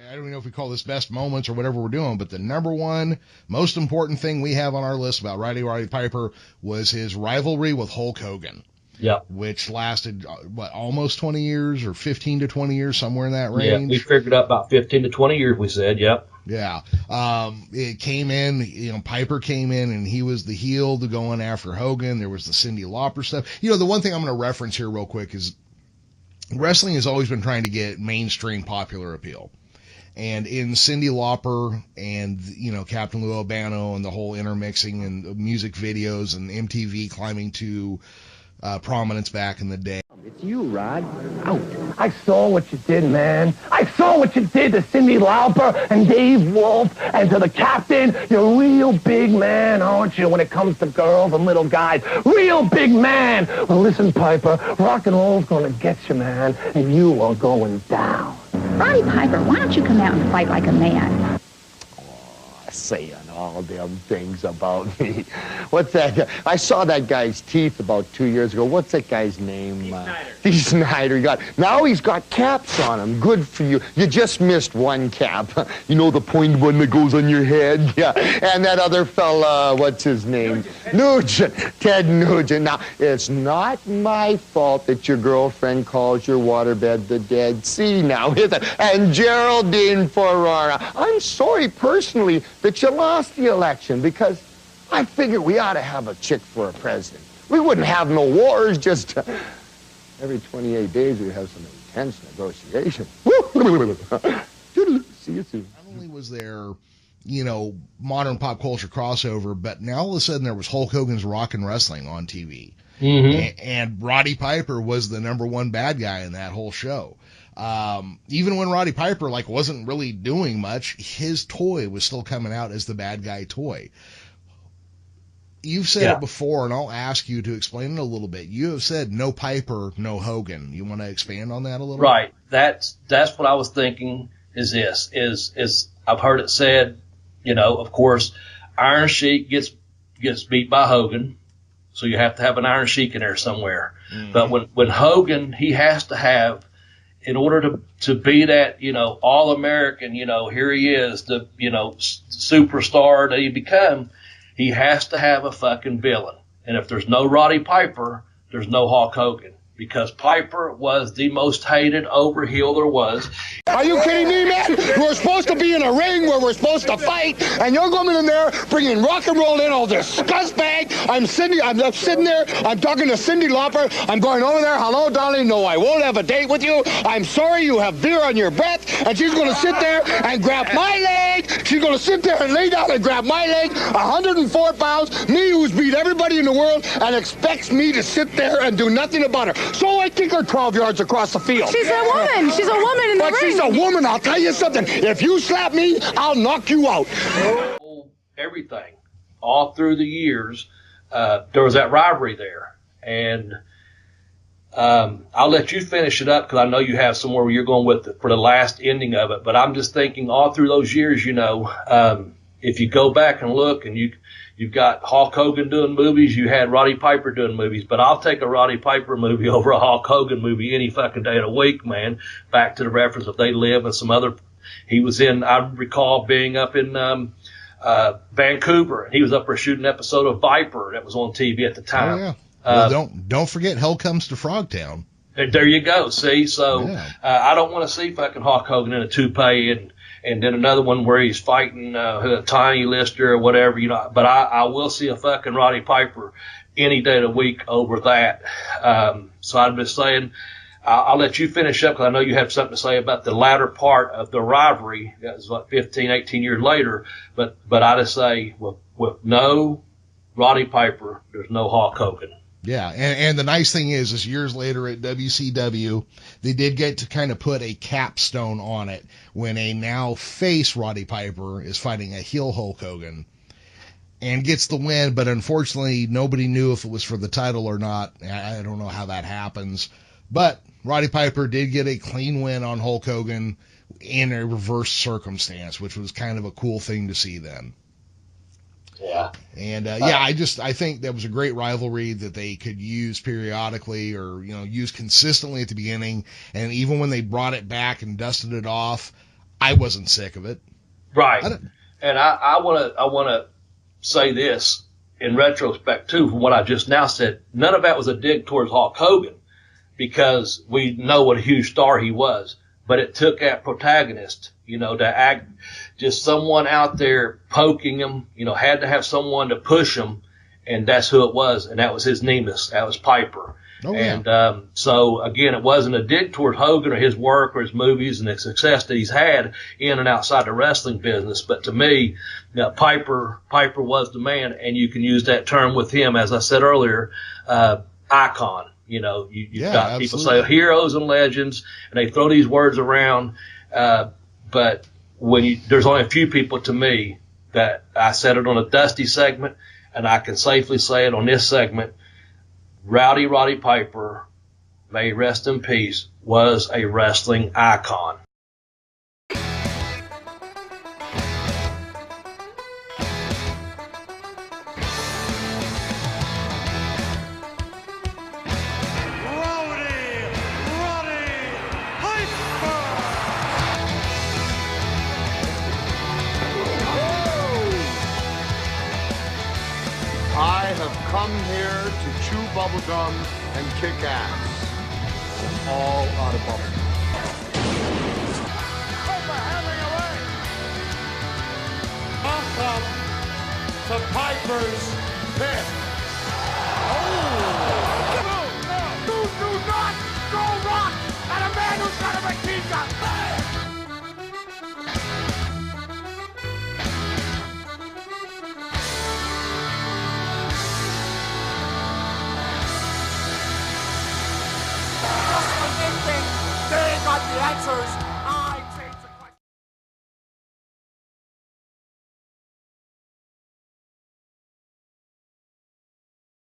I don't even know if we call this best moments or whatever we're doing, but the number one most important thing we have on our list about Roddy Piper was his rivalry with Hulk Hogan. Yeah. Which lasted, almost 20 years or 15 to 20 years, somewhere in that range? Yeah, we figured out about 15 to 20 years, we said, yep. Yeah. It came in, Piper came in and he was the heel to going after Hogan. There was the Cyndi Lauper stuff. The one thing I'm going to reference here real quick is wrestling has always been trying to get mainstream popular appeal. And in Cyndi Lauper and, Captain Lou Albano and the whole intermixing and music videos and MTV climbing to prominence back in the day. It's you, Rod. Out. I saw what you did, man. I saw what you did to Cyndi Lauper and Dave Wolf and to the captain. You're a real big man, aren't you, when it comes to girls and little guys? Real big man. Well, listen, Piper, rock and roll's gonna get you, man, and you are going down. Roddy Piper, why don't you come out and fight like a man? Saying all them things about me. What's that? I saw that guy's teeth about 2 years ago. What's that guy's name? Dee Snider. Now he's got caps on him. Good for you. You just missed one cap. The pointed one that goes on your head? Yeah. And that other fella, what's his name? Nugent. Ted Nugent. Now, it's not my fault that your girlfriend calls your waterbed the Dead Sea now, is it? And Geraldine Ferrara. I'm sorry personally that you lost the election, because I figured we ought to have a chick for a president. We wouldn't have no wars, just every 28 days we'd have some intense negotiation. See you soon. Not only was there, modern pop culture crossover, but now all of a sudden there was Hulk Hogan's Rockin' Wrestling on TV. Mm-hmm. And Roddy Piper was the number one bad guy in that whole show. Even when Roddy Piper wasn't really doing much, his toy was still coming out as the bad guy toy. You've said it before, and I'll ask you to explain it a little bit. You have said no Piper, no Hogan. You want to expand on that a little? Right. That's what I was thinking. Is I've heard it said. Of course, Iron Sheik gets beat by Hogan, so you have to have an Iron Sheik in there somewhere. Mm-hmm. But when Hogan, he has to have, in order to be that, all-American, here he is, the, superstar that he become, he has to have a fucking villain. And if there's no Roddy Piper, there's no Hulk Hogan. Because Piper was the most hated overheel there was. Are you kidding me, man? We're supposed to be in a ring where we're supposed to fight, and you're going in there bringing rock and roll in, all this scuzzbag. I'm sitting there, I'm talking to Cyndi Lauper. I'm going over there, hello, darling, no, I won't have a date with you. I'm sorry, you have beer on your breath. And she's going to sit there and grab my leg. She's going to sit there and lay down and grab my leg, 104 pounds, me who's beat everybody in the world, and expects me to sit there and do nothing about her. So I kick her 12 yards across the field. She's a woman. She's a woman in the ring. But she's a woman. I'll tell you something. If you slap me, I'll knock you out. Everything. All through the years, there was that rivalry there. And I'll let you finish it up because I know you have somewhere where you're going with it for the last ending of it. But I'm just thinking all through those years, if you go back and look and you've got Hulk Hogan doing movies, you had Roddy Piper doing movies, but I'll take a Roddy Piper movie over a Hulk Hogan movie any fucking day of the week, man. Back to the reference of They Live and some other, he was in, I recall being up in, Vancouver, and he was up for shooting an episode of Viper that was on TV at the time. Oh, yeah. Well, don't forget Hell Comes to Frogtown. There you go. See, so, I don't want to see fucking Hulk Hogan in a toupee and then another one where he's fighting a Tiny Lister or whatever, But I will see a fucking Roddy Piper any day of the week over that. So I'm just saying, I'll let you finish up because I know you have something to say about the latter part of the rivalry. That was 15, 18 years later. But I just say, with no Roddy Piper, there's no Hulk Hogan. Yeah, and the nice thing is years later at WCW, they did get to kind of put a capstone on it when a now face Roddy Piper is fighting a heel Hulk Hogan and gets the win, but unfortunately nobody knew if it was for the title or not. I don't know how that happens, but Roddy Piper did get a clean win on Hulk Hogan in a reverse circumstance, which was kind of a cool thing to see then. Yeah. And, I think that was a great rivalry that they could use periodically or, use consistently at the beginning. And even when they brought it back and dusted it off, I wasn't sick of it. Right. And I want to say this in retrospect too, from what I just now said. None of that was a dig towards Hulk Hogan, because we know what a huge star he was. But it took that protagonist, to act, just someone out there poking him, had to have someone to push him, and that's who it was, and that was his nemesis. That was Piper. Oh, yeah. And so, again, it wasn't a dig toward Hogan or his work or his movies and the success that he's had in and outside the wrestling business. But to me, Piper was the man, and you can use that term with him, as I said earlier, icon. You've got people say heroes and legends, and they throw these words around. But there's only a few people to me that I said it on a Dusty segment, and I can safely say it on this segment. Roddy Piper, may he rest in peace, was a wrestling icon. I have come here to chew bubblegum and kick ass. I'm all out of bubblegum. Welcome to Piper's Pit. Do not go rock at a man who's got a machine gun. They got the answers.